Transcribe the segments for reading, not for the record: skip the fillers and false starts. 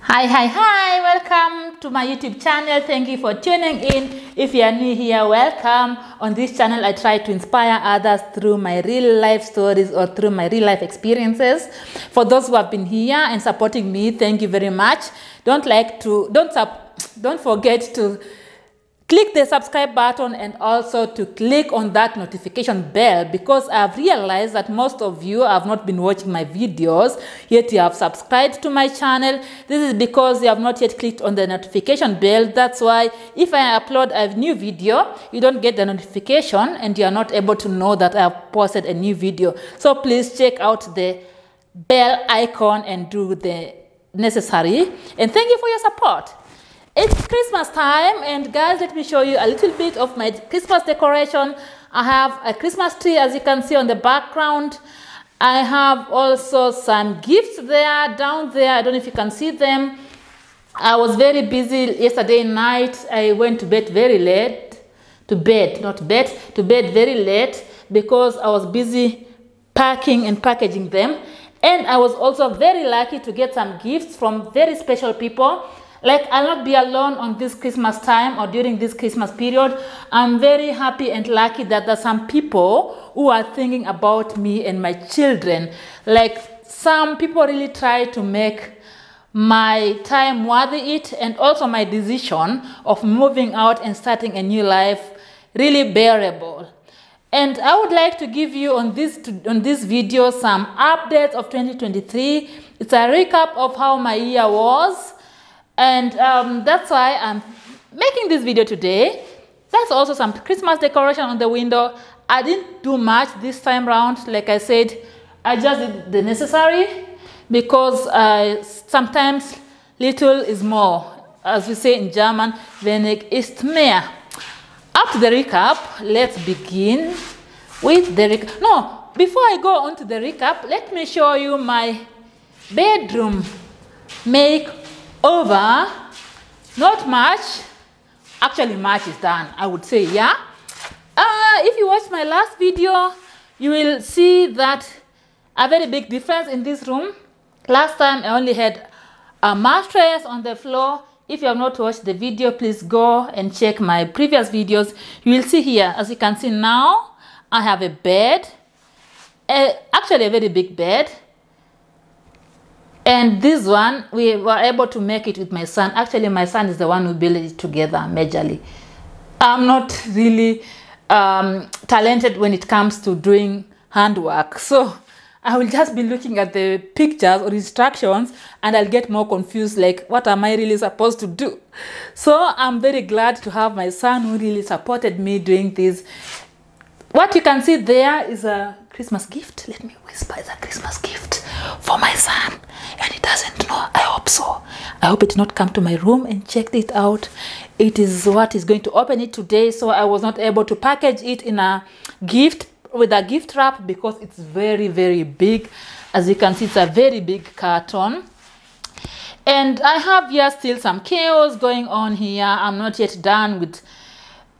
Hi, welcome to my YouTube channel. Thank you for tuning in. If you are new here, welcome. On this channel I try to inspire others through my real life stories or through my real life experiences. For those who have been here and supporting me, thank you very much. Don't forget to click the subscribe button and also to click on that notification bell, because I've realized that most of you have not been watching my videos, yet you have subscribed to my channel. This is because you have not yet clicked on the notification bell. That's why if I upload a new video, you don't get the notification and you are not able to know that I have posted a new video. So please check out the bell icon and do the necessary. And thank you for your support. It's Christmas time, and guys, let me show you a little bit of my Christmas decoration. I have a Christmas tree, as you can see on the background. I have also some gifts there, down there. I don't know if you can see them. I was very busy yesterday night. I went to bed very late. To bed very late because I was busy packing and packaging them. And I was also very lucky to get some gifts from very special people. Like, I'll not be alone on this Christmas time or during this Christmas period. I'm very happy and lucky that there's some people who are thinking about me and my children. Like, some people really try to make my time worthy it, and also my decision of moving out and starting a new life really bearable. And I would like to give you on this video some updates of 2023. It's a recap of how my year was. And that's why I'm making this video today. There's also some Christmas decoration on the window. I didn't do much this time around. Like I said, I just did the necessary, because sometimes little is more. As we say in German, wenig ist mehr. After the recap, let's begin with the recap. No, before I go on to the recap, let me show you my bedroom makeover. Not much. Actually, much is done, I would say, yeah. If you watched my last video, you will see that a very big difference in this room. Last time I only had a mattress on the floor. If you have not watched the video, please go and check my previous videos. You will see here, as you can see now, I have a bed, actually a very big bed. And this one, we were able to make it with my son. Actually, my son is the one who built it together majorly. I'm not really talented when it comes to doing handwork. So I will just be looking at the pictures or instructions and I'll get more confused, like, what am I really supposed to do? So I'm very glad to have my son who really supported me doing this. What you can see there is a Christmas gift. Let me whisper, it's a Christmas gift for my son. And he doesn't know. I hope so. I hope it did not come to my room and checked it out. It is what is going to open it today. So I was not able to package it in a gift with a gift wrap because it's very, very big. As you can see, it's a very big carton. And I have here still some chaos going on here. I'm not yet done with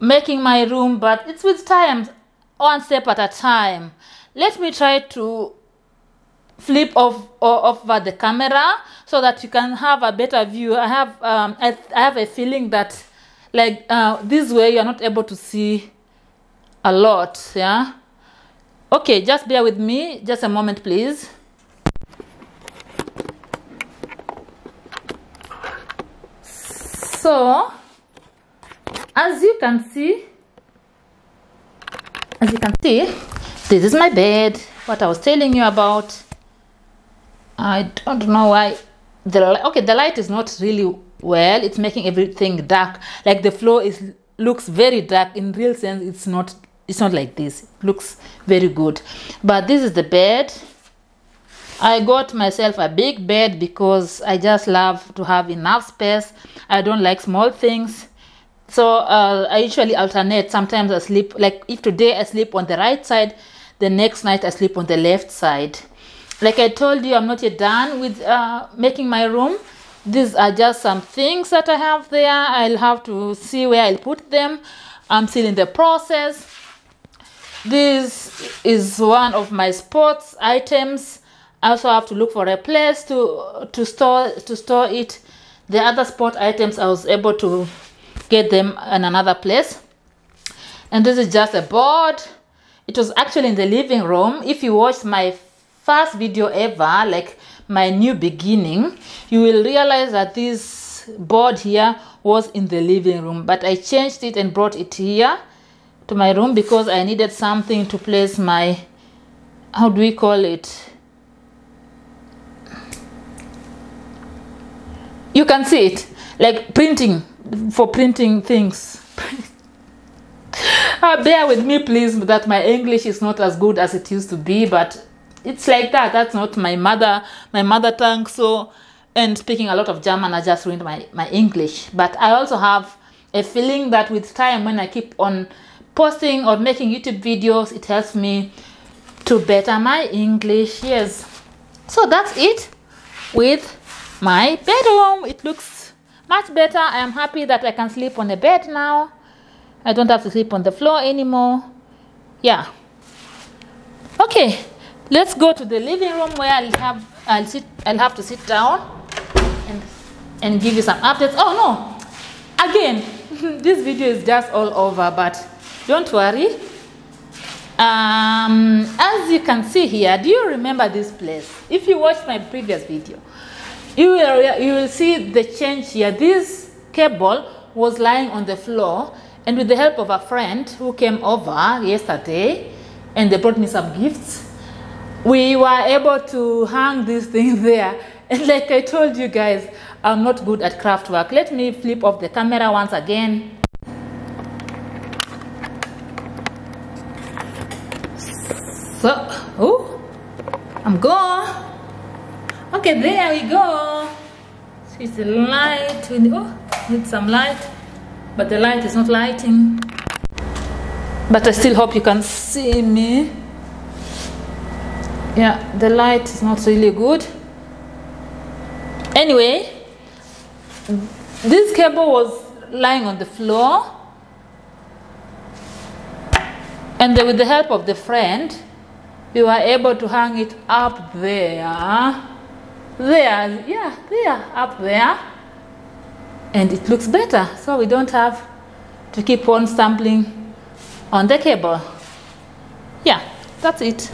making my room, but it's with time, one step at a time. Let me try to flip over the camera so that you can have a better view. I have a feeling that, like, this way you're not able to see a lot. Yeah, okay, just bear with me just a moment, please. So as you can see, this is my bed, what I was telling you about. I don't know why the light is not really well. It's making everything dark. Like, the floor looks very dark. In real sense, it's not like this. It looks very good. But this is the bed. I got myself a big bed because I just love to have enough space. I don't like small things. So I usually alternate. Sometimes I sleep, like, if today I sleep on the right side, the next night I sleep on the left side. Like I told you, I'm not yet done with making my room. These are just some things that I have there. I'll have to see where I'll put them. I'm still in the process. This is one of my sports items. I also have to look for a place to store it. The other sport items, I was able to get them in another place. And this is just a board. It was actually in the living room. If you watched my first video ever, like my new beginning, you will realize that this board here was in the living room, but I changed it and brought it here to my room because I needed something to place my, how do we call it? You can see it, like printing, for printing things. Bear with me, please, that my English is not as good as it used to be, but it's like that. That's not my mother tongue. So, and speaking a lot of German, I just ruined my English. But I also have a feeling that with time, when I keep on posting or making YouTube videos, it helps me to better my English. Yes. So that's it with my bedroom. It looks much better. I am happy that I can sleep on the bed now. I don't have to sleep on the floor anymore. Yeah. Okay, let's go to the living room where I'll have to sit down and give you some updates. Oh no, again, this video is just all over, but don't worry. As you can see here, do you remember this place? If you watched my previous video, you will see the change here. This cable was lying on the floor, and with the help of a friend who came over yesterday and they brought me some gifts, we were able to hang this thing there. And like I told you guys, I'm not good at craft work. Let me flip off the camera once again. So, oh, I'm gone. Okay, there we go. See the light. Oh, need some light, but the light is not lighting. But I still hope you can see me. Yeah, the light is not really good. Anyway, this cable was lying on the floor, and then with the help of the friend, we were able to hang it up there. Up there. And it looks better, so we don't have to keep on stumbling on the cable. Yeah, that's it.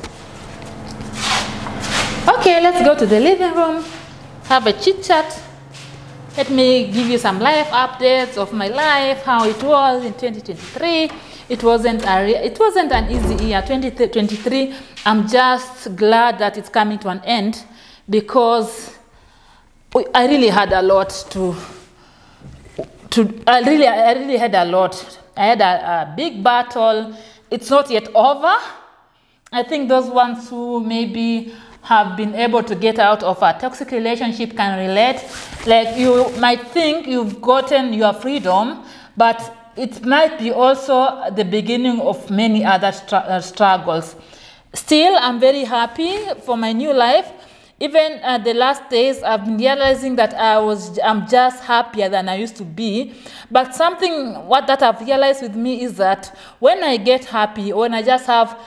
Okay, let's go to the living room, have a chit chat. Let me give you some life updates of my life, how it was in 2023. It wasn't an easy year. 2023, I'm just glad that it's coming to an end, because I really had a lot I really had a lot. I had a big battle. It's not yet over. I think those ones who maybe have been able to get out of a toxic relationship can relate. Like, you might think you've gotten your freedom, but it might be also the beginning of many other struggles. Still, I'm very happy for my new life. Even the last days, I've been realizing that I'm just happier than I used to be. But that I've realized with me is that when I get happy, when I just have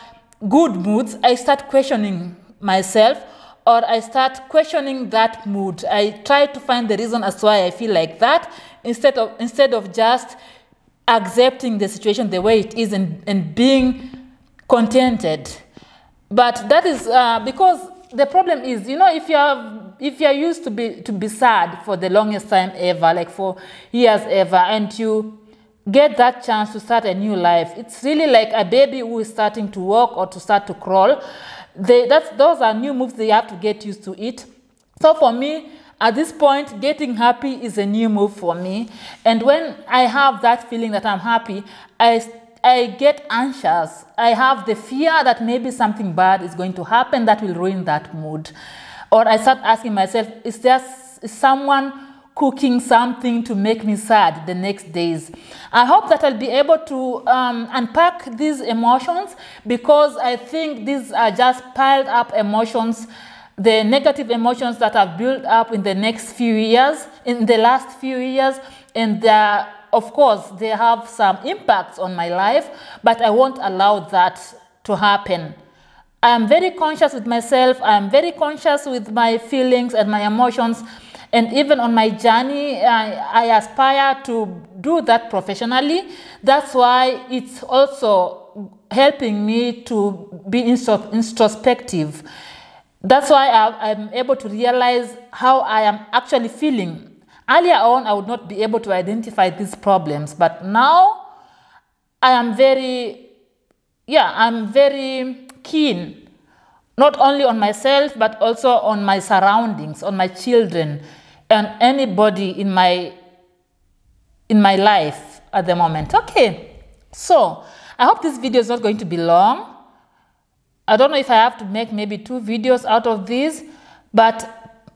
good moods, I start questioning myself, or I start questioning that mood. I try to find the reason as to why I feel like that, instead of just accepting the situation the way it is and being contented. But that is because the problem is, you know, if you're used to be sad for the longest time ever, like for years ever, and you get that chance to start a new life, it's really like a baby who is starting to walk or to start to crawl. Those are new moves. They have to get used to it. So for me, at this point, getting happy is a new move for me. And when I have that feeling that I'm happy, I get anxious. I have the fear that maybe something bad is going to happen that will ruin that mood. Or I start asking myself, is someone cooking something to make me sad the next days? I hope that I'll be able to unpack these emotions, because I think these are just piled up emotions, the negative emotions that have built up in the last few years, and of course, they have some impacts on my life, but I won't allow that to happen. I am very conscious with myself. I am very conscious with my feelings and my emotions. And even on my journey, I aspire to do that professionally. That's why it's also helping me to be introspective. That's why I'm able to realize how I am actually feeling. Earlier on, I would not be able to identify these problems, but now I am I'm very keen, not only on myself, but also on my surroundings, on my children, and anybody in my life at the moment. Okay, so I hope this video is not going to be long. I don't know if I have to make maybe 2 videos out of this, but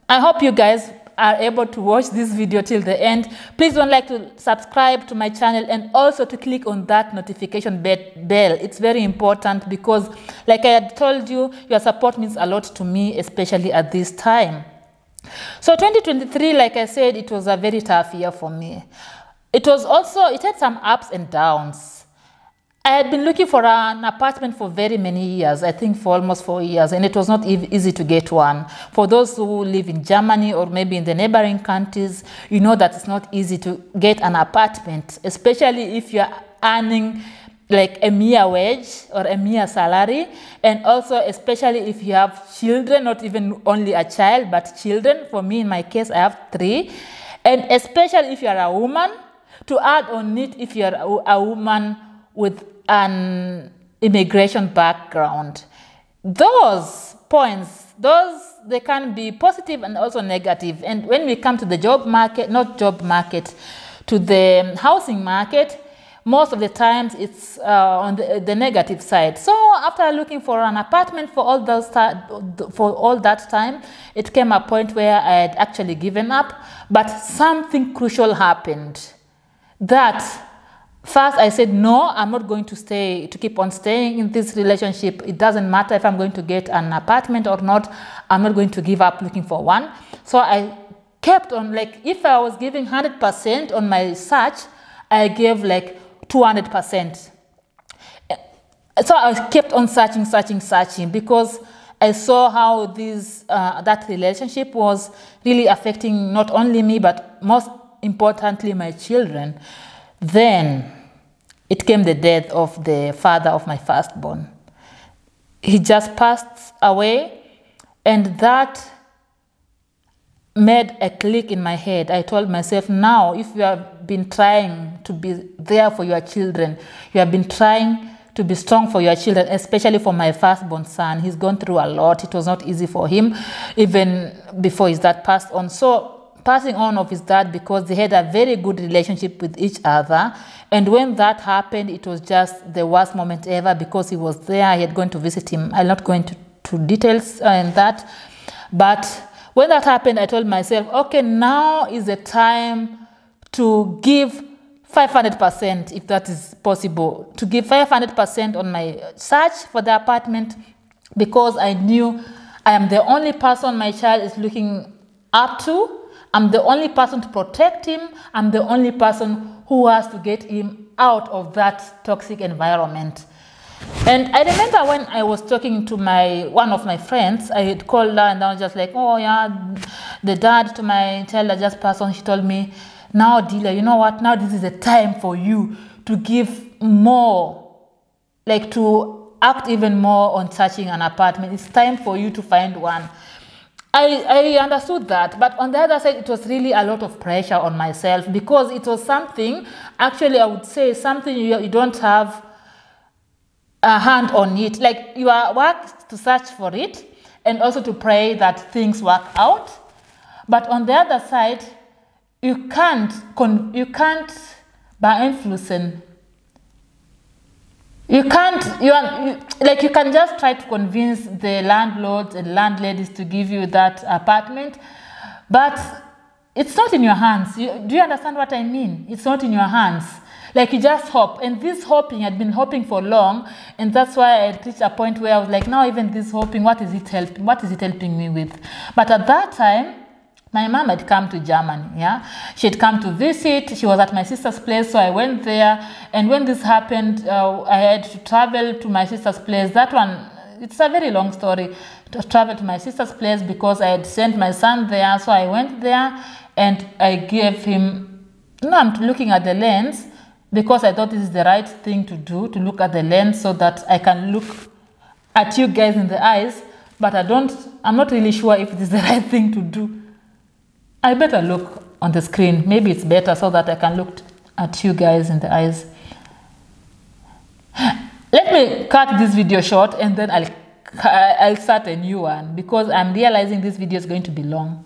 I hope you guys are able to watch this video till the end. Please don't like to subscribe to my channel and also to click on that notification bell. It's very important because, like I had told you, your support means a lot to me, especially at this time. So 2023, like I said, it was a very tough year for me. It had some ups and downs. I had been looking for an apartment for very many years, I think for almost 4 years, and it was not easy to get one. For those who live in Germany or maybe in the neighboring countries, you know that it's not easy to get an apartment, especially if you're earning like a mere wage or a mere salary, and also especially if you have children, not even only a child, but children. For me, in my case, I have 3, and especially if you're a woman, to add on it if you're a woman with an immigration background. Those points, they can be positive and also negative. And when we come to the to the housing market, most of the times it's on the negative side. So after looking for an apartment for all that time, it came a point where I had actually given up. But something crucial happened. First, I said, no, I'm not going to keep on staying in this relationship. It doesn't matter if I'm going to get an apartment or not. I'm not going to give up looking for one. So I kept on, like, if I was giving 100% on my search, I gave like 200%. So I kept on searching because I saw how that relationship was really affecting not only me, but most importantly, my children. Then it came the death of the father of my firstborn. He just passed away, and that made a click in my head. I told myself, now, if you have been trying to be there for your children, you have been trying to be strong for your children, especially for my firstborn son. He's gone through a lot. It was not easy for him, even before his dad passed on. So passing on of his dad, because they had a very good relationship with each other. And when that happened, it was just the worst moment ever because he was there. I had gone to visit him. I'm not going to details in that. But when that happened, I told myself, okay, now is the time to give 500%, if that is possible, to give 500% on my search for the apartment, because I knew I am the only person my child is looking up to. I'm the only person to protect him. I'm the only person who has to get him out of that toxic environment. And I remember when I was talking to one of my friends, I had called her and I was just like, oh yeah, the dad to my child just passed on. She told me, now Delia, you know what? Now this is the time for you to give more, like to act even more on searching an apartment. It's time for you to find one. I understood that, but on the other side, it was really a lot of pressure on myself because it was something, actually I would say something you don't have a hand on it. Like you are work to search for it and also to pray that things work out. But on the other side, you can't by influencing. You can just try to convince the landlords and landladies to give you that apartment, but it's not in your hands. Do you understand what I mean? It's not in your hands. Like you just hope, and this hoping, I'd been hoping for long, and that's why I reached a point where I was like, now even this hoping, what is it helping me with? But at that time, my mom had come to Germany, yeah? She had come to visit. She was at my sister's place, so I went there. And when this happened, I had to travel to my sister's place. That one, it's a very long story. To travel to my sister's place because I had sent my son there. So I went there and I gave him, now I'm looking at the lens because I thought this is the right thing to do, to look at the lens so that I can look at you guys in the eyes. But I'm not really sure if this is the right thing to do. I better look on the screen. Maybe it's better so that I can look at you guys in the eyes. Let me cut this video short and then I'll start a new one because I'm realizing this video is going to be long.